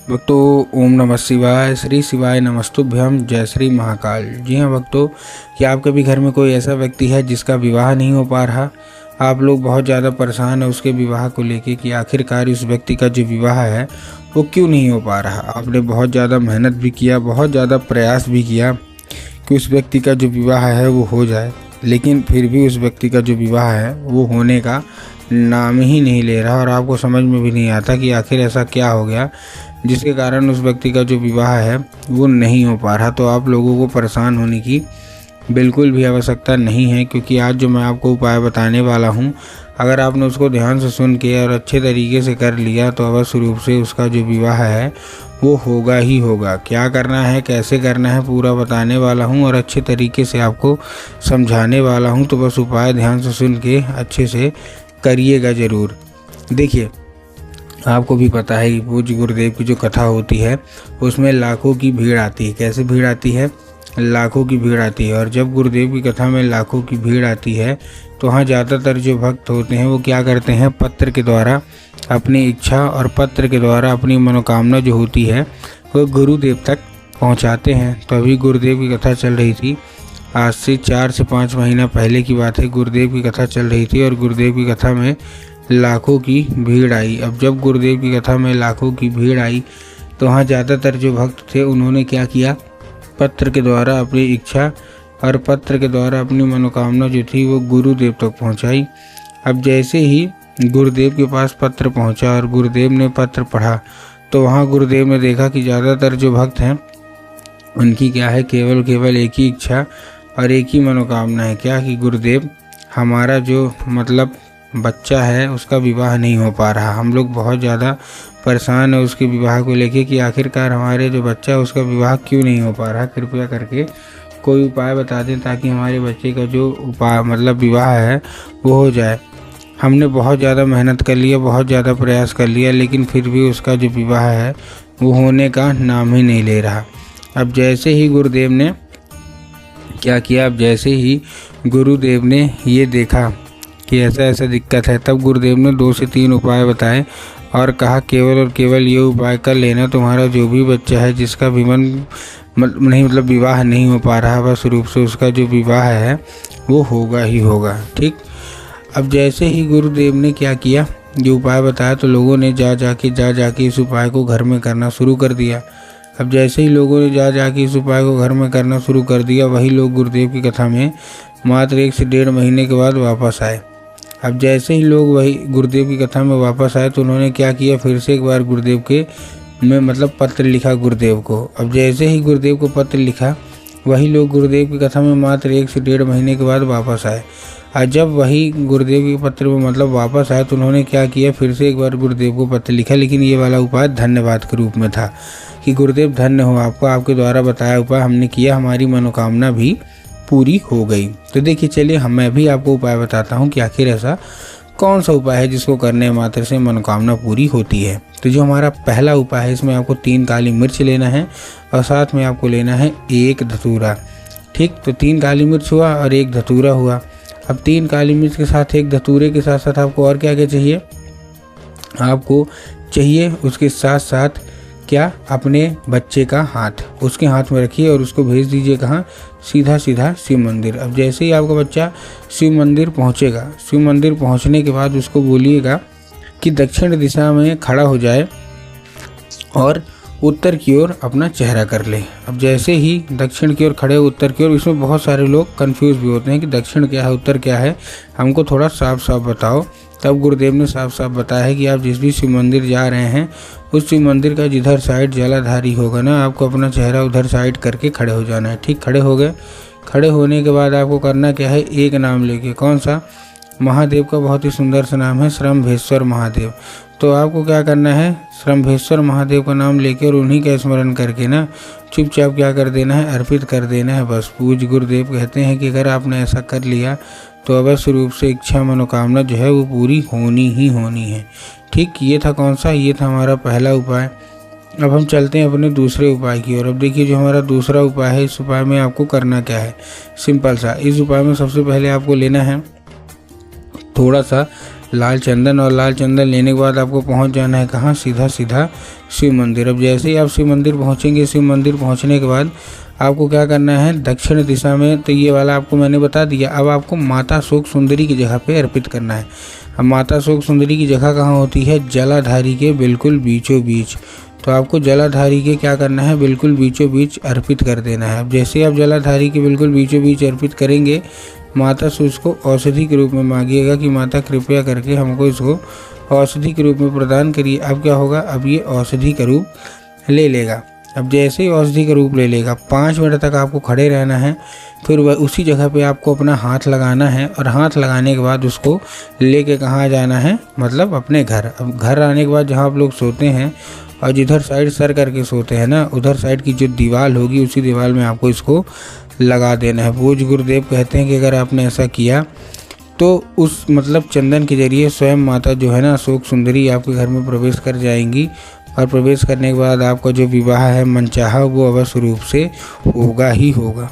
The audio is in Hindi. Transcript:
भक्तों, ओम नमः शिवाय, श्री शिवाय नमस्तुभ्यम, जय श्री महाकाल। जी हाँ भक्तों, क्या आपके भी घर में कोई ऐसा व्यक्ति है जिसका विवाह नहीं हो पा रहा? आप लोग बहुत ज़्यादा परेशान है उसके विवाह को लेके कि आखिरकार उस व्यक्ति का जो विवाह है वो क्यों नहीं हो पा रहा। आपने बहुत ज़्यादा मेहनत भी किया, बहुत ज़्यादा प्रयास भी किया कि उस व्यक्ति का जो विवाह है वो हो जाए, लेकिन फिर भी उस व्यक्ति का जो विवाह है वो होने का नाम ही नहीं ले रहा और आपको समझ में भी नहीं आता कि आखिर ऐसा क्या हो गया जिसके कारण उस व्यक्ति का जो विवाह है वो नहीं हो पा रहा। तो आप लोगों को परेशान होने की बिल्कुल भी आवश्यकता नहीं है, क्योंकि आज जो मैं आपको उपाय बताने वाला हूँ, अगर आपने उसको ध्यान से सुन के और अच्छे तरीके से कर लिया तो अवश्य रूप से उसका जो विवाह है वो होगा ही होगा। क्या करना है, कैसे करना है, पूरा बताने वाला हूँ और अच्छे तरीके से आपको समझाने वाला हूँ। तो बस उपाय ध्यान से सुन के अच्छे से करिएगा ज़रूर। देखिए, आपको भी पता है कि पूज्य गुरुदेव की जो कथा होती है उसमें लाखों की भीड़ आती है। कैसे भीड़ आती है? लाखों की भीड़ आती है। और जब गुरुदेव की कथा में लाखों की भीड़ आती है तो वहाँ ज़्यादातर जो भक्त होते हैं वो क्या करते हैं, पत्र के द्वारा अपनी इच्छा और पत्र के द्वारा अपनी मनोकामना जो होती है वो गुरुदेव तक पहुँचाते हैं। तो अभी गुरुदेव की कथा चल रही थी, आज से 4 से 5 महीना पहले की बात है। गुरुदेव की कथा चल रही थी और गुरुदेव की कथा में लाखों की भीड़ आई। अब जब गुरुदेव की कथा में लाखों की भीड़ आई तो वहाँ ज़्यादातर जो भक्त थे उन्होंने क्या किया, पत्र के द्वारा अपनी इच्छा और पत्र के द्वारा अपनी मनोकामना जो थी वो गुरुदेव तक पहुँचाई। अब जैसे ही गुरुदेव के पास पत्र पहुँचा और गुरुदेव ने पत्र पढ़ा तो वहाँ गुरुदेव ने देखा कि ज़्यादातर जो भक्त हैं उनकी क्या है, केवल एक ही इच्छा और एक ही मनोकामना है। क्या कि गुरुदेव, हमारा जो बच्चा है उसका विवाह नहीं हो पा रहा। हम लोग बहुत ज़्यादा परेशान है उसके विवाह को लेके कि आखिरकार हमारे जो बच्चा है उसका विवाह क्यों नहीं हो पा रहा। कृपया करके कोई उपाय बता दें ताकि हमारे बच्चे का जो विवाह है वो हो जाए। हमने बहुत ज़्यादा मेहनत कर लिया, बहुत ज़्यादा प्रयास कर लिया, लेकिन फिर भी उसका जो विवाह है वो होने का नाम ही नहीं ले रहा। अब जैसे ही गुरुदेव ने क्या किया, अब जैसे ही गुरुदेव ने ये देखा कि ऐसा ऐसा दिक्कत है, तब गुरुदेव ने 2 से 3 उपाय बताए और कहा केवल और केवल ये उपाय कर लेना, तुम्हारा जो भी बच्चा है जिसका भी विवाह नहीं हो पा रहा, बस रूप से उसका जो विवाह है वो होगा ही होगा। ठीक। अब जैसे ही गुरुदेव ने क्या किया, जो उपाय बताया, तो लोगों ने जा जाके इस उपाय को घर में करना शुरू कर दिया। अब जैसे ही लोगों ने जा जाके इस उपाय को घर में करना शुरू कर दिया, वही लोग गुरुदेव की कथा में मात्र 1 से 1.5 महीने के बाद वापस आए। अब जैसे ही लोग वही गुरुदेव की कथा में वापस आए तो उन्होंने क्या किया, फिर से एक बार गुरुदेव के में पत्र लिखा गुरुदेव को। अब जैसे ही गुरुदेव को पत्र लिखा, वही लोग गुरुदेव की कथा में मात्र 1 से 1.5 महीने के बाद वापस आए। और जब वही गुरुदेव के पत्र में वापस आए तो उन्होंने क्या किया, फिर से एक बार गुरुदेव को पत्र लिखा, लेकिन ये वाला उपाय धन्यवाद के रूप में था कि गुरुदेव धन्य हो आपको, आपके द्वारा बताया उपाय हमने किया, हमारी मनोकामना भी पूरी हो गई। तो देखिए, चलिए मैं भी आपको उपाय बताता हूँ कि आखिर ऐसा कौन सा उपाय है जिसको करने मात्र से मनोकामना पूरी होती है। तो जो हमारा पहला उपाय है, इसमें आपको 3 काली मिर्च लेना है और साथ में आपको लेना है 1 धतूरा। ठीक, तो 3 काली मिर्च हुआ और 1 धतूरा हुआ। अब 3 काली मिर्च के साथ 1 धतूरे के साथ साथ आपको और क्या क्या चाहिए, आपको चाहिए उसके साथ साथ क्या, अपने बच्चे का हाथ उसके हाथ में रखिए और उसको भेज दीजिए कहाँ, सीधा शिव मंदिर। अब जैसे ही आपका बच्चा शिव मंदिर पहुँचेगा, शिव मंदिर पहुँचने के बाद उसको बोलिएगा कि दक्षिण दिशा में खड़ा हो जाए और उत्तर की ओर अपना चेहरा कर ले। अब जैसे ही दक्षिण की ओर खड़े, उत्तर की ओर, इसमें बहुत सारे लोग कंफ्यूज भी होते हैं कि दक्षिण क्या है, उत्तर क्या है, हमको थोड़ा साफ साफ बताओ। तब गुरुदेव ने साफ साफ बताया है कि आप जिस भी शिव मंदिर जा रहे हैं उस शिव मंदिर का जिधर साइड जलाधारी होगा ना, आपको अपना चेहरा उधर साइड करके खड़े हो जाना है। ठीक, खड़े हो गए। खड़े होने के बाद आपको करना क्या है, एक नाम लेके, कौन सा, महादेव का बहुत ही सुंदर सा नाम है, श्रम्भेश्वर महादेव। तो आपको क्या करना है, श्रम्भेश्वर महादेव का नाम लेके और उन्हीं का स्मरण करके ना चुपचाप क्या कर देना है, अर्पित कर देना है बस। पूज्य गुरुदेव कहते हैं कि अगर आपने ऐसा कर लिया तो अवश्य रूप से इच्छा मनोकामना जो है वो पूरी होनी ही होनी है। ठीक, ये था कौन सा, ये था हमारा पहला उपाय। अब हम चलते हैं अपने दूसरे उपाय की ओर। अब देखिए, जो हमारा दूसरा उपाय है, इस उपाय में आपको करना क्या है, सिंपल सा। इस उपाय में सबसे पहले आपको लेना है थोड़ा सा लाल चंदन, और लाल चंदन लेने के बाद आपको पहुंच जाना है कहाँ, सीधा सीधा शिव मंदिर। अब जैसे ही आप शिव मंदिर पहुंचेंगे, शिव मंदिर पहुंचने के बाद आपको क्या करना है, दक्षिण दिशा में, तो ये वाला आपको मैंने बता दिया। अब आपको माता शोक सुंदरी की जगह पे अर्पित करना है। अब माता शोक सुंदरी की जगह कहाँ होती है, जलाधारी के बिल्कुल बीचों बीच। तो आपको जलाधारी के क्या करना है, बिल्कुल बीचों बीच अर्पित कर देना है। अब जैसे आप जलाधारी के बिल्कुल बीचों बीच अर्पित करेंगे, माता से उसको औषधि के रूप में मांगिएगा कि माता कृपया करके हमको इसको औषधि के रूप में प्रदान करिए। अब क्या होगा, अब ये औषधि का रूप ले लेगा। अब जैसे ही औषधि का रूप ले लेगा, 5 मिनट तक आपको खड़े रहना है। फिर वह उसी जगह पे आपको अपना हाथ लगाना है, और हाथ लगाने के बाद उसको लेके कहाँ जाना है, मतलब अपने घर। अब घर आने के बाद जहाँ आप लोग सोते हैं और जिधर साइड सर करके सोते हैं ना, उधर साइड की जो दीवार होगी उसी दीवार में आपको इसको लगा देना है। पूज्य गुरुदेव कहते हैं कि अगर आपने ऐसा किया तो उस मतलब चंदन के जरिए स्वयं माता जो है ना शोक सुंदरी आपके घर में प्रवेश कर जाएंगी, और प्रवेश करने के बाद आपका जो विवाह है मनचाहा वो अवश्य रूप से होगा ही होगा।